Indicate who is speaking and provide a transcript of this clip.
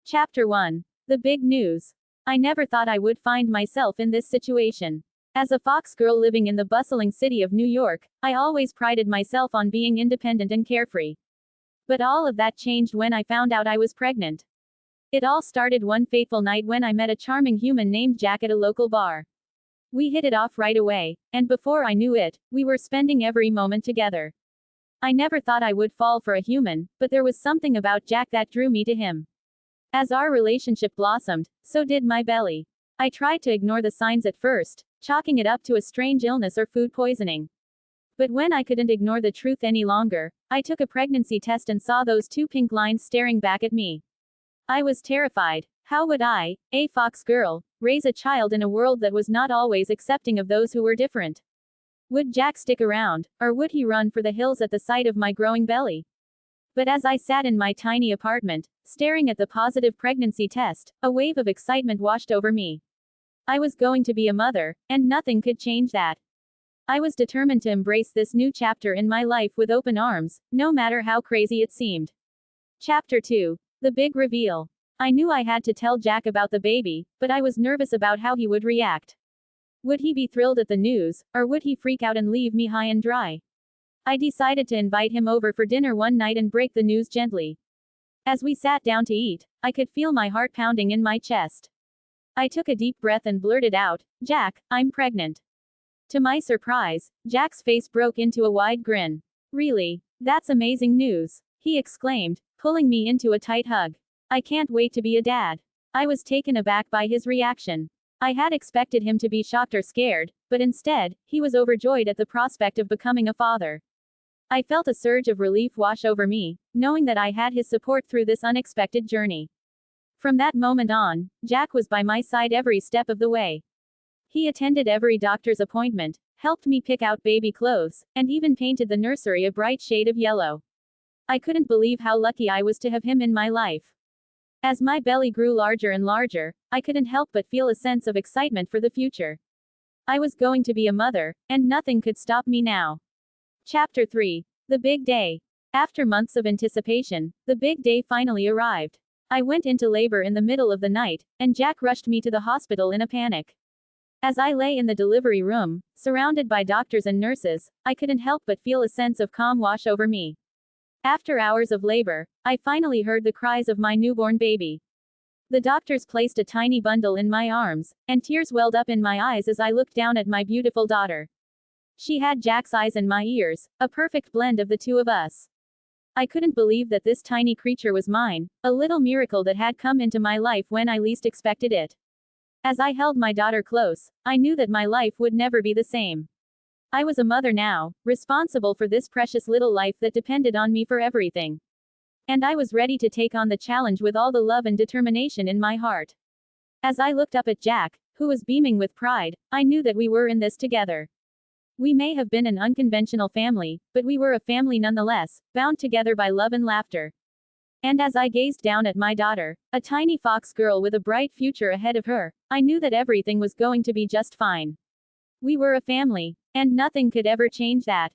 Speaker 1: Chapter 1. The Big News. I never thought I would find myself in this situation. As a Fox girl living in the bustling city of New York, I always prided myself on being independent and carefree. But all of that changed when I found out I was pregnant. It all started one fateful night when I met a charming human named Jack at a local bar. We hit it off right away, and before I knew it, we were spending every moment together. I never thought I would fall for a human, but there was something about Jack that drew me to him. As our relationship blossomed, so did my belly. I tried to ignore the signs at first, chalking it up to a strange illness or food poisoning. But when I couldn't ignore the truth any longer, I took a pregnancy test and saw those two pink lines staring back at me. I was terrified. How would I, a Fox girl, raise a child in a world that was not always accepting of those who were different? Would Jack stick around, or would he run for the hills at the sight of my growing belly? But as I sat in my tiny apartment, staring at the positive pregnancy test, a wave of excitement washed over me. I was going to be a mother, and nothing could change that. I was determined to embrace this new chapter in my life with open arms, no matter how crazy it seemed. Chapter 2. The Big Reveal. I knew I had to tell Jack about the baby, but I was nervous about how he would react. Would he be thrilled at the news, or would he freak out and leave me high and dry? I decided to invite him over for dinner one night and break the news gently. As we sat down to eat, I could feel my heart pounding in my chest. I took a deep breath and blurted out, "Jack, I'm pregnant." To my surprise, Jack's face broke into a wide grin. "Really? That's amazing news," he exclaimed, pulling me into a tight hug. "I can't wait to be a dad." I was taken aback by his reaction. I had expected him to be shocked or scared, but instead, he was overjoyed at the prospect of becoming a father. I felt a surge of relief wash over me, knowing that I had his support through this unexpected journey. From that moment on, Jack was by my side every step of the way. He attended every doctor's appointment, helped me pick out baby clothes, and even painted the nursery a bright shade of yellow. I couldn't believe how lucky I was to have him in my life. As my belly grew larger and larger, I couldn't help but feel a sense of excitement for the future. I was going to be a mother, and nothing could stop me now. Chapter 3. The Big Day. After months of anticipation, the big day finally arrived. I went into labor in the middle of the night, and Jack rushed me to the hospital in a panic. As I lay in the delivery room, surrounded by doctors and nurses, I couldn't help but feel a sense of calm wash over me. After hours of labor, I finally heard the cries of my newborn baby. The doctors placed a tiny bundle in my arms, and tears welled up in my eyes as I looked down at my beautiful daughter. She had Jack's eyes and my ears, a perfect blend of the two of us. I couldn't believe that this tiny creature was mine, a little miracle that had come into my life when I least expected it. As I held my daughter close, I knew that my life would never be the same. I was a mother now, responsible for this precious little life that depended on me for everything. And I was ready to take on the challenge with all the love and determination in my heart. As I looked up at Jack, who was beaming with pride, I knew that we were in this together. We may have been an unconventional family, but we were a family nonetheless, bound together by love and laughter. And as I gazed down at my daughter, a tiny Fox girl with a bright future ahead of her, I knew that everything was going to be just fine. We were a family, and nothing could ever change that.